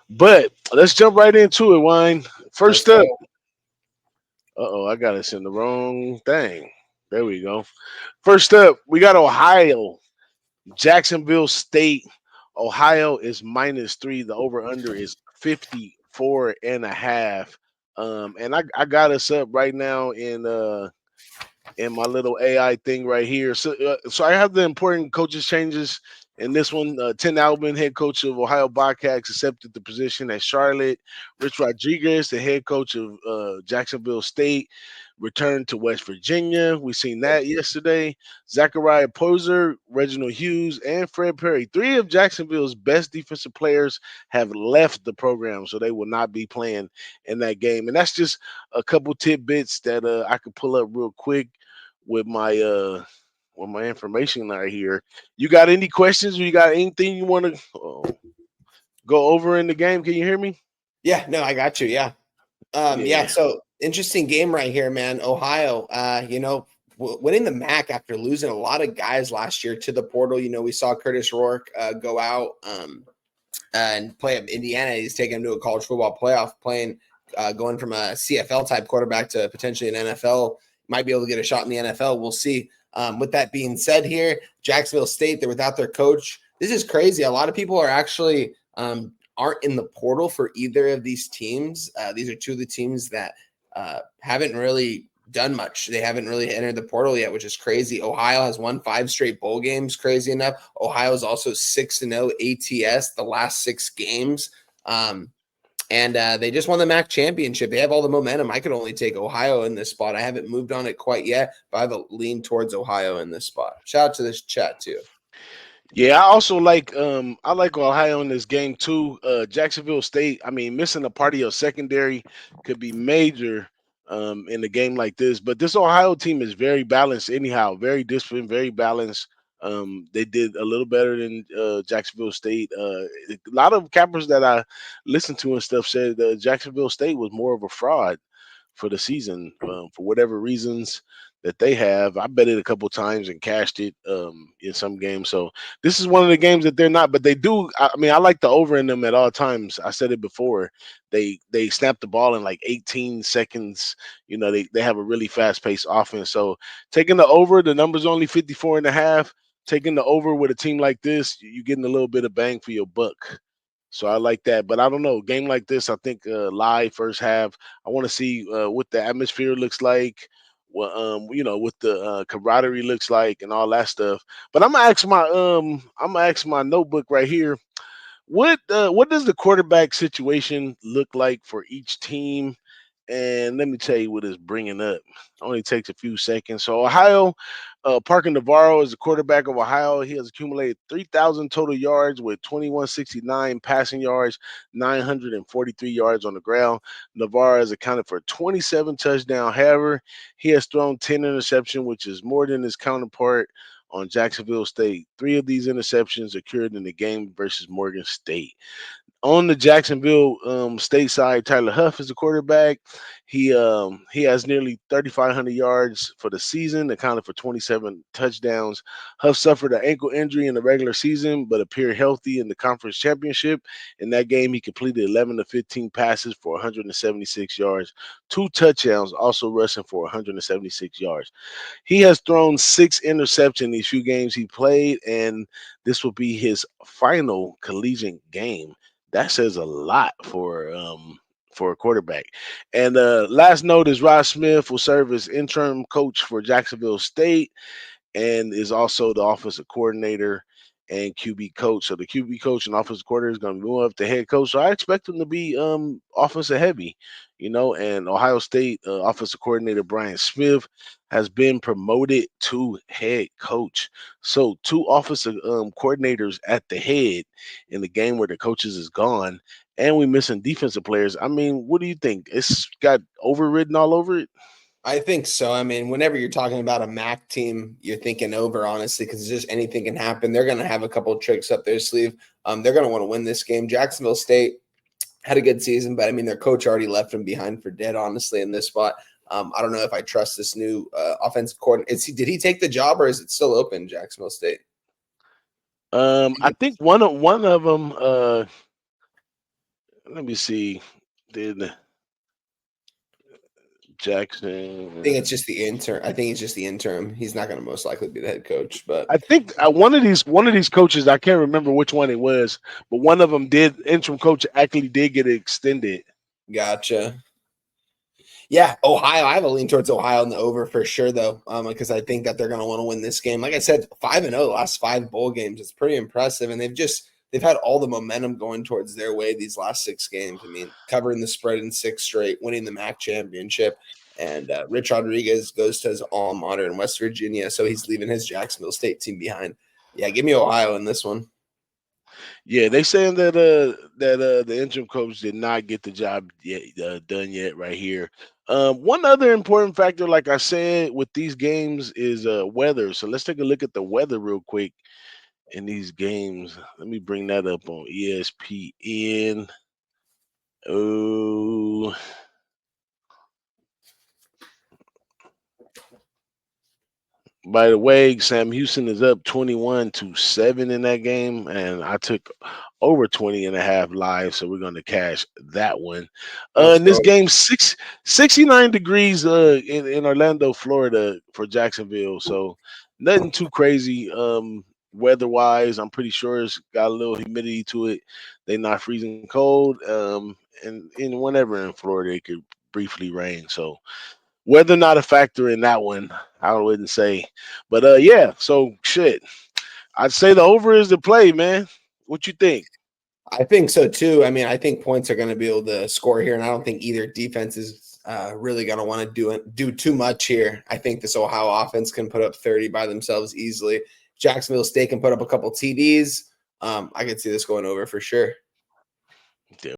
But let's jump right into it, Wine. Let's First go. up, I got us in the wrong thing. There we go. First up, we got Ohio, Jacksonville State. Ohio is -3. The over under is 54.5. And I got us up right now in my little AI thing right here. So I have the important coaches changes in this one. Tim Albin, head coach of Ohio Bobcats, accepted the position at Charlotte. Rich Rodriguez, the head coach of Jacksonville State, returned to West Virginia. We seen that yesterday. Zachariah Poser, Reginald Hughes, and Fred Perry, three of Jacksonville's best defensive players, have left the program, so they will not be playing in that game. And that's just a couple tidbits that I could pull up real quick with my information right here. You got any questions? Or you got anything you want to go over in the game? Can you hear me? Yeah, no, I got you. Yeah. Yeah, Yeah. so interesting game right here, man. Ohio, winning the MAC after losing a lot of guys last year to the portal. We saw Curtis Rourke go out and play at Indiana. He's taken him to a college football playoff, going from a CFL type quarterback to potentially an NFL. Might be able to get a shot in the NFL. We'll see. With that being said, here Jacksonville State, they're without their coach. This is crazy. A lot of people are actually aren't in the portal for either of these teams. These are two of the teams that haven't really done much. They haven't really entered the portal yet, which is crazy. Ohio has won 5 straight bowl games, crazy enough. Ohio is also 6-0 ATS the last 6 games. And they just won the MAC championship. They have all the momentum. I could only take Ohio in this spot. I haven't moved on it quite yet, but I have a lean towards Ohio in this spot. Shout out to this chat too. Yeah, I also like Ohio in this game too. Jacksonville State, I mean, missing a part of your secondary could be major in a game like this. But this Ohio team is very balanced anyhow, very disciplined, very balanced. They did a little better than Jacksonville State. A lot of cappers that I listened to and stuff said Jacksonville State was more of a fraud for the season for whatever reasons that they have. I bet it a couple times and cashed it in some games. So this is one of the games that they're not, but they do. I mean, I like the over in them at all times. I said it before. They snap the ball in like 18 seconds. They have a really fast paced offense. So taking the over, the number's only 54.5. Taking the over with a team like this, you're getting a little bit of bang for your buck. So I like that, but I don't know. Game like this, I think live first half. I want to see what the atmosphere looks like, what the camaraderie looks like, and all that stuff. But I'm gonna ask my notebook right here. What does the quarterback situation look like for each team? And let me tell you what it's bringing up. Only takes a few seconds. So Ohio, Parker Navarro is the quarterback of Ohio. He has accumulated 3,000 total yards with 2,169 passing yards, 943 yards on the ground. Navarro has accounted for 27 touchdowns. However, he has thrown 10 interceptions, which is more than his counterpart on Jacksonville State. 3 of these interceptions occurred in the game versus Morgan State. On the Jacksonville State side, Tyler Huff is the quarterback. He has nearly 3,500 yards for the season, accounted for 27 touchdowns. Huff suffered an ankle injury in the regular season, but appeared healthy in the conference championship. In that game, he completed 11 to 15 passes for 176 yards, 2 touchdowns, also rushing for 176 yards. He has thrown 6 interceptions these few games he played, and this will be his final collegiate game. That says a lot for a quarterback. And last note is Rod Smith will serve as interim coach for Jacksonville State and is also the offensive coordinator and QB coach. So the QB coach and offensive coordinator is going to move up to head coach. So I expect him to be offensive heavy, And Ohio State offensive coordinator Brian Smith has been promoted to head coach. So 2 offensive coordinators at the head in the game where the coaches is gone, and we missing defensive players. I mean, what do you think? It's got overridden all over it. I think so. I mean, whenever you're talking about a MAC team, you're thinking over, honestly, because just anything can happen. They're going to have a couple of tricks up their sleeve. They're going to want to win this game. Jacksonville State had a good season, but I mean, their coach already left them behind for dead, honestly, in this spot. I don't know if I trust this new offensive coordinator. Did he take the job or is it still open, Jacksonville State? I think one of them. Let me see. Did I think it's Jackson? just the intern. I think it's just the interim. He's not going to most likely be the head coach, but I think one of these coaches, I can't remember which one it was, but one of them did interim coach actually did get extended. gotcha. Yeah, Ohio. I have a lean towards Ohio in the over for sure, though, because I think that they're going to want to win this game. Like I said, 5-0 the last 5 bowl games. It's pretty impressive, and they've had all the momentum going towards their way these last 6 games. I mean, covering the spread in 6 straight, winning the MAC championship, and Rich Rodriguez goes to his alma mater in West Virginia, so he's leaving his Jacksonville State team behind. Yeah, give me Ohio in this one. Yeah, they saying that the interim coach did not get the job yet done yet right here. One other important factor, like I said, with these games is weather. So let's take a look at the weather real quick in these games. Let me bring that up on ESPN. Oh, by the way, Sam Houston is up 21-7 in that game, and I took over 20 and a half live, so we're going to cash that one. Let's In this go. game, 69 degrees in Orlando, Florida for Jacksonville, so nothing too crazy weather-wise. I'm pretty sure it's got a little humidity to it. They're not freezing cold, and whenever in Florida, it could briefly rain, so weather not a factor in that one, I wouldn't say. But yeah, so shit. I'd say the over is the play, man. What you think? I think so too. I mean, I think points are going to be able to score here, and I don't think either defense is really going to want to do too much here. I think this Ohio offense can put up 30 by themselves easily. Jacksonville State can put up a couple TDs. I could see this going over for sure. Yeah,